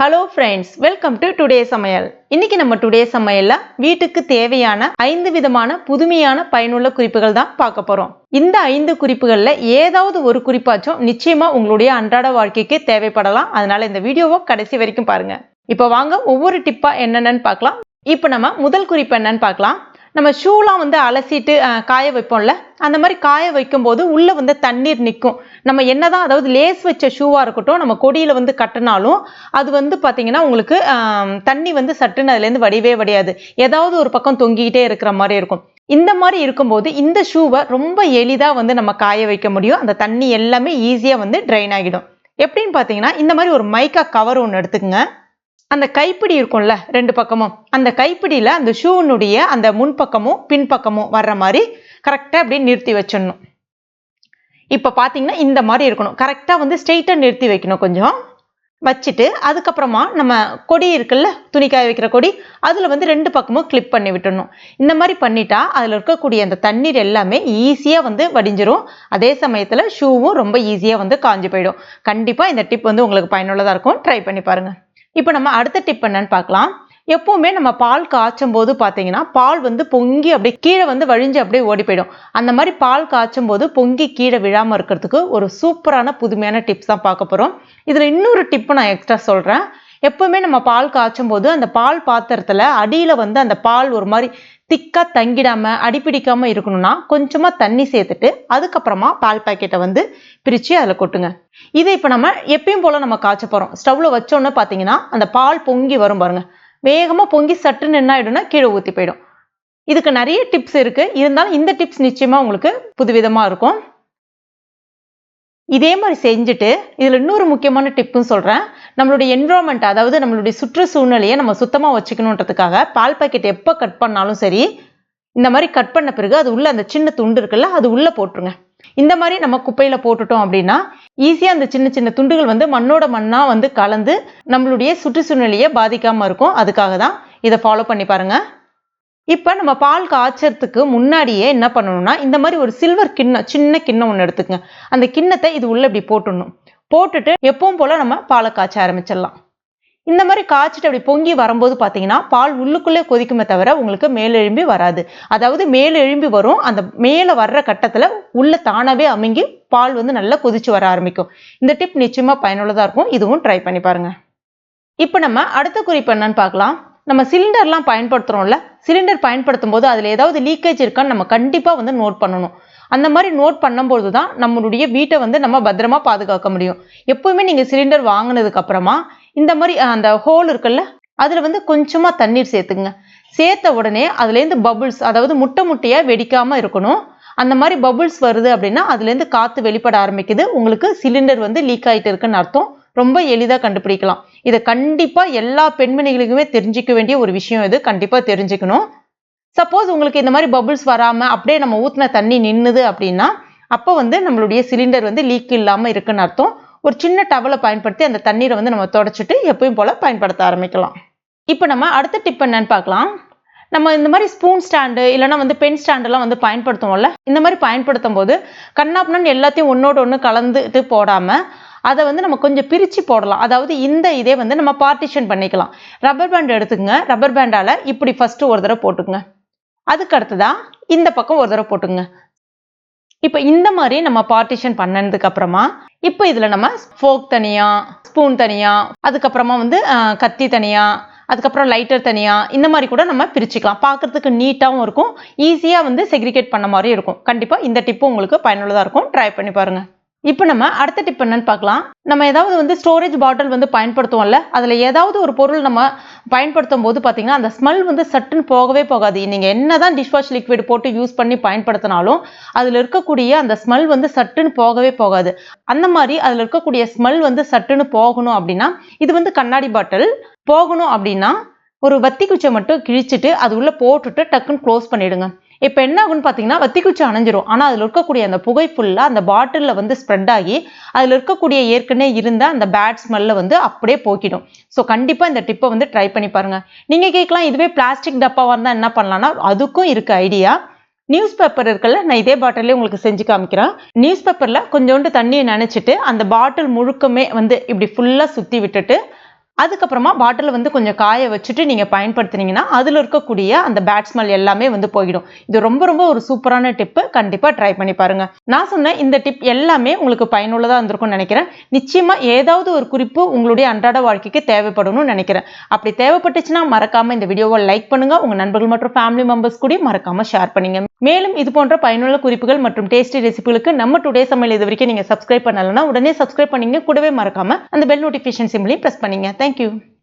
Hello friends, welcome to today சமையல். இன்னைக்கு நம்ம டுடே சமையல்ல வீட்டுக்கு தேவையான 5 விதமான புதுமையான பயனுள்ள குறிப்புகள் தான் பார்க்க போறோம். இந்த 5 குறிப்புகள்ல ஏதாவது ஒரு குறிப்பாச்சும் நிச்சயமா உங்களுடைய அன்றாட வாழ்க்கைக்கு தேவைப்படலாம். அதனால இந்த வீடியோவை கடைசி வரைக்கும் பாருங்க. இப்போ வாங்க ஒவ்வொரு டிப்பா என்னென்னு பார்க்கலாம். இப்போ நம்ம முதல் குறிப்பு என்னன்னு பார்க்கலாம். நம்ம ஷூலாம் அலசிட்டு காய வைப்போம்ல, அந்த மாதிரி காய வைக்கும் போது உள்ள தண்ணீர் நிற்கும். நம்ம என்னதான், அதாவது லேஸ் வச்ச ஷூவா இருக்கட்டும், நம்ம கொடியில கட்டினாலும் அது பாத்தீங்கன்னா உங்களுக்கு தண்ணி சட்டுன்னு அதுல இருந்து வடியவே வடியாது. ஏதாவது ஒரு பக்கம் தொங்கிக்கிட்டே இருக்கிற மாதிரி இருக்கும். இந்த மாதிரி இருக்கும்போது இந்த ஷூவை ரொம்ப எளிதா நம்ம காய வைக்க முடியும். அந்த தண்ணி எல்லாமே ஈஸியா ட்ரைன் ஆகிடும். எப்படின்னு பாத்தீங்கன்னா, இந்த மாதிரி ஒரு மைக்கா கவர் ஒன்று எடுத்துக்கங்க. அந்த கைப்பிடி இருக்கும்ல, 2 பக்கமும், அந்த கைப்பிடியில அந்த ஷூனுடைய அந்த முன்பக்கமும் பின்பக்கமும் வர்ற மாதிரி கரெக்டா அப்படியே நிறுத்தி வச்சிடணும். இப்ப பாத்தீங்கன்னா இந்த மாதிரி இருக்கணும். கரெக்டா ஸ்ட்ரெயிட்டா நிறுத்தி வைக்கணும். கொஞ்சம் வச்சுட்டு அதுக்கப்புறமா நம்ம கொடி இருக்குல்ல, துணிக்காய வைக்கிற கொடி, அதுல 2 பக்கமும் கிளிப் பண்ணி விட்டுடணும். இந்த மாதிரி பண்ணிட்டா அதுல இருக்கக்கூடிய அந்த தண்ணீர் எல்லாமே ஈஸியா வடிஞ்சிரும். அதே சமயத்துல ஷூவும் ரொம்ப ஈஸியா காஞ்சு போயிடும். கண்டிப்பா இந்த டிப் உங்களுக்கு பயனுள்ளதா இருக்கும். ட்ரை பண்ணி பாருங்க. இப்போ நம்ம அடுத்த டிப் என்னன்னு பார்க்கலாம். எப்பவுமே நம்ம பால் காய்ச்சும் போது பாத்தீங்கன்னா பால் பொங்கி அப்படியே கீழே வழிஞ்சு அப்படியே ஓடி போயிடும். அந்த மாதிரி பால் காய்ச்சும் போது பொங்கி கீழே விழாம இருக்கிறதுக்கு ஒரு சூப்பரான புதுமையான டிப்ஸ் தான் பார்க்க போறோம். இதுல இன்னொரு டிப் நான் எக்ஸ்ட்ரா சொல்றேன். எப்பவுமே நம்ம பால் காய்ச்சும் போது அந்த பால் பாத்திரத்துல அடியில அந்த பால் ஒரு மாதிரி திக்கா தங்கிடாம அடிப்பிடிக்காம இருக்கணும்னா கொஞ்சமா தண்ணி சேர்த்துட்டு அதுக்கப்புறமா பால் பாக்கெட்டை பிரிச்சு அதுல கொட்டுங்க. இதை இப்ப நம்ம எப்பயும் போல நம்ம காய்ச்ச போறோம். ஸ்டவ்ல வச்சோன்னு பாத்தீங்கன்னா அந்த பால் பொங்கி வரும் பாருங்க. வேகமா பொங்கி சட்டுன்னு என்ன ஆயிடும்னா கீழே ஊத்தி போயிடும். இதுக்கு நிறைய டிப்ஸ் இருக்கு. இருந்தாலும் இந்த டிப்ஸ் நிச்சயமா உங்களுக்கு புதுவிதமா இருக்கும். இதே மாதிரி செஞ்சுட்டு இதுல இன்னொரு முக்கியமான டிப்பும் சொல்றேன். நம்மளுடைய என்விரான்மெண்ட், அதாவது நம்மளுடைய சுற்றுச்சூழ்நிலையை நம்ம சுத்தமா வச்சுக்கணுன்றதுக்காக பால் பாக்கெட் எப்ப கட் பண்ணாலும் சரி, இந்த மாதிரி கட் பண்ண பிறகு அது உள்ள அந்த சின்ன துண்டு இருக்குல்ல, அது உள்ள போட்டுருங்க. இந்த மாதிரி நம்ம குப்பையில போட்டுட்டோம் அப்படின்னா ஈஸியா அந்த சின்ன சின்ன துண்டுகள் மண்ணோட மண்ணா கலந்து நம்மளுடைய சுற்றுச்சூழ்நிலையை பாதிக்காம இருக்கும். அதுக்காக தான் இதை ஃபாலோ பண்ணி பாருங்க. இப்ப நம்ம பால் காய்ச்சறதுக்கு முன்னாடியே என்ன பண்ணணும்னா, இந்த மாதிரி ஒரு சில்வர் கிண்ணம், சின்ன கிண்ணம் ஒன்று எடுத்துக்கங்க. அந்த கிண்ணத்தை இது உள்ள இப்படி போட்டுடணும். போட்டுட்டு எப்பவும் போல நம்ம பாலை காய்ச்ச ஆரம்பிச்சிடலாம். இந்த மாதிரி காய்ச்சிட்டு அப்படி பொங்கி வரும்போது பாத்தீங்கன்னா பால் உள்ளுக்குள்ளே கொதிக்குமே தவிர உங்களுக்கு மேலெழும்பி வராது. அதாவது மேலெழும்பி வரும். அந்த மேல வர்ற கட்டத்துல உள்ள தானாவே அமுங்கி பால் நல்லா கொதிச்சு வர ஆரம்பிக்கும். இந்த டிப் நிச்சயமா பயனுள்ளதா இருக்கும். இதுவும் ட்ரை பண்ணி பாருங்க. இப்ப நம்ம அடுத்த குறிப்பு என்னன்னு பார்க்கலாம். நம்ம சிலிண்டர்லாம் பயன்படுத்துறோம்ல, சிலிண்டர் பயன்படுத்தும் போது அதுல ஏதாவது லீக்கேஜ் இருக்கான்னு நம்ம கண்டிப்பா நோட் பண்ணணும். அந்த மாதிரி நோட் பண்ணும்போது தான் நம்மளுடைய வீட்டை நம்ம பத்திரமா பாதுகாக்க முடியும். எப்பவுமே நீங்க சிலிண்டர் வாங்கினதுக்கு அப்புறமா இந்த மாதிரி அந்த ஹோல் இருக்குல்ல, அதுல கொஞ்சமா தண்ணீர் சேர்த்துங்க. சேர்த்த உடனே அதுல இருந்து பபுள்ஸ், அதாவது முட்டை முட்டையா வெடிக்காம இருக்கணும். அந்த மாதிரி பபுள்ஸ் வருது அப்படின்னா அதுல இருந்து காத்து வெளிப்பட ஆரம்பிக்குது. உங்களுக்கு சிலிண்டர் லீக் ஆயிட்டு இருக்குன்னு அர்த்தம். ரொம்ப எளிதா கண்டுபிடிக்கலாம். இதை கண்டிப்பா எல்லா பெண்மணிகளுக்குமே தெரிஞ்சுக்க வேண்டிய ஒரு விஷயம். இது கண்டிப்பா தெரிஞ்சுக்கணும். சப்போஸ் உங்களுக்கு இந்த மாதிரி பபுள்ஸ் வராம அப்படியே நம்ம ஊத்தின தண்ணி நின்னுது அப்படின்னா அப்போ நம்மளுடைய சிலிண்டர் லீக் இல்லாம இருக்குன்னு அர்த்தம். ஒரு சின்ன டவலை பயன்படுத்தி அந்த தண்ணீரை நம்ம தொடச்சிட்டு எப்பயும் போல பயன்படுத்த ஆரம்பிக்கலாம். இப்போ நம்ம அடுத்த டிப் என்னன்னு பார்க்கலாம். நம்ம இந்த மாதிரி ஸ்பூன் ஸ்டாண்டு இல்லைன்னா பென் ஸ்டாண்ட் எல்லாம் பயன்படுத்துவோம்ல, இந்த மாதிரி பயன்படுத்தும் போது கண்ணாப்புன்னு எல்லாத்தையும் ஒன்னோட ஒன்று கலந்துட்டு போடாம அதை நம்ம கொஞ்சம் பிரிச்சு போடலாம். அதாவது இந்த இதே நம்ம பார்ட்டிஷன் பண்ணிக்கலாம். ரப்பர் பேண்ட் எடுத்துக்கங்க. ரப்பர் பேண்டால இப்படி ஃபர்ஸ்ட் ஒரு தடவை போட்டுக்குங்க. அதுக்கு அடுத்ததான் இந்த பக்கம் ஒரு தடவை போட்டுங்க. இப்ப இந்த மாதிரி நம்ம பார்ட்டிஷன் பண்ணதுக்கு அப்புறமா இப்ப இதுல நம்ம ஃபோக் தனியா, ஸ்பூன் தனியா, அதுக்கப்புறமா கத்தி தனியா, அதுக்கப்புறம் லைட்டர் தனியா, இந்த மாதிரி கூட நம்ம பிரிச்சுக்கலாம். பார்க்கறதுக்கு நீட்டாவும் இருக்கும். ஈஸியா செக்ரிகேட் பண்ண மாதிரி இருக்கும். கண்டிப்பா இந்த டிப்பும் உங்களுக்கு பயனுள்ளதா இருக்கும். ட்ரை பண்ணி பாருங்க. இப்போ நம்ம அடுத்த டிப் என்னன்னு பார்க்கலாம். நம்ம ஏதாவது ஸ்டோரேஜ் பாட்டில் பயன்படுத்துவோம்ல, அதுல ஏதாவது ஒரு பொருள் நம்ம பயன்படுத்தும் போது பாத்தீங்கன்னா அந்த ஸ்மெல் சட்டுன்னு போகவே போகாது. நீங்க என்னதான் டிஷ்வாஷ் லிக்விட் போட்டு யூஸ் பண்ணி பயன்படுத்தினாலும் அதுல இருக்கக்கூடிய அந்த ஸ்மெல் சட்டுன்னு போகவே போகாது. அந்த மாதிரி அதுல இருக்கக்கூடிய ஸ்மெல் சட்டுன்னு போகணும் அப்படின்னா, இது கண்ணாடி பாட்டில் போகணும் அப்படின்னா ஒரு வத்தி குச்சை மட்டும் கிழிச்சிட்டு அது உள்ள போட்டுட்டு டக்குன்னு க்ளோஸ் பண்ணிடுங்க. இப்ப என்ன ஆகும்னு பாத்தீங்கன்னா வத்தி குச்சி அணைஞ்சிரும். ஆனா அதுல இருக்கக்கூடிய அந்த புகை ஃபுல்லா அந்த பாட்டில்ல ஸ்ப்ரெட் ஆகி அதுல இருக்கக்கூடிய ஏற்கனவே இருந்த அந்த பேட் ஸ்மெல்ல அப்படியே போக்கிடும். ஸோ கண்டிப்பா இந்த டிப்பை ட்ரை பண்ணி பாருங்க. நீங்க கேட்கலாம், இதுவே பிளாஸ்டிக் டப்பாவா இருந்தா என்ன பண்ணலாம்னா அதுக்கும் இருக்கு ஐடியா. நியூஸ் பேப்பர் இருக்குல்ல, நான் இதே பாட்டிலே உங்களுக்கு செஞ்சு காமிக்கிறேன். நியூஸ் பேப்பர்ல கொஞ்சோண்டு தண்ணியை நினைச்சிட்டு அந்த பாட்டில் முழுக்கமே இப்படி ஃபுல்லா சுத்தி விட்டுட்டு அதுக்கப்புறமா பாட்டில் வந்து கொஞ்சம் காய வச்சுட்டு நீங்கள் பயன்படுத்துனீங்கன்னா அதில் இருக்கக்கூடிய அந்த பேட் ஸ்மெல் எல்லாமே வந்து போயிடும். இது ரொம்ப ரொம்ப ஒரு சூப்பரான டிப்பு. கண்டிப்பாக ட்ரை பண்ணி பாருங்க. நான் சொன்ன இந்த டிப் எல்லாமே உங்களுக்கு பயனுள்ளதாக இருந்திருக்கும்னு நினைக்கிறேன். நிச்சயமா ஏதாவது ஒரு குறிப்பு உங்களுடைய அன்றாட வாழ்க்கைக்கு தேவைப்படணும்னு நினைக்கிறேன். அப்படி தேவைப்பட்டுச்சுன்னா மறக்காம இந்த வீடியோவை லைக் பண்ணுங்க. உங்க நண்பர்கள் மற்றும் ஃபேமிலி மெம்பர்ஸ் கூட மறக்காம ஷேர் பண்ணுங்க. மேலும் இது போன்ற பயனுள்ள குறிப்புகள் மற்றும் டேஸ்டி ரெசிபிகளுக்கு நம்ம டுடே சமையல் இது வரைக்கும் நீங்க சப்ஸ்கிரைப் பண்ணலன்னா உடனே சப்ஸ்கிரைப் பண்ணீங்க. கூடவே மறக்காம அந்த பெல் நோட்டிஃபிகேஷன் சிம்பிளையும் பிரஸ் பண்ணீங்க. Thank you.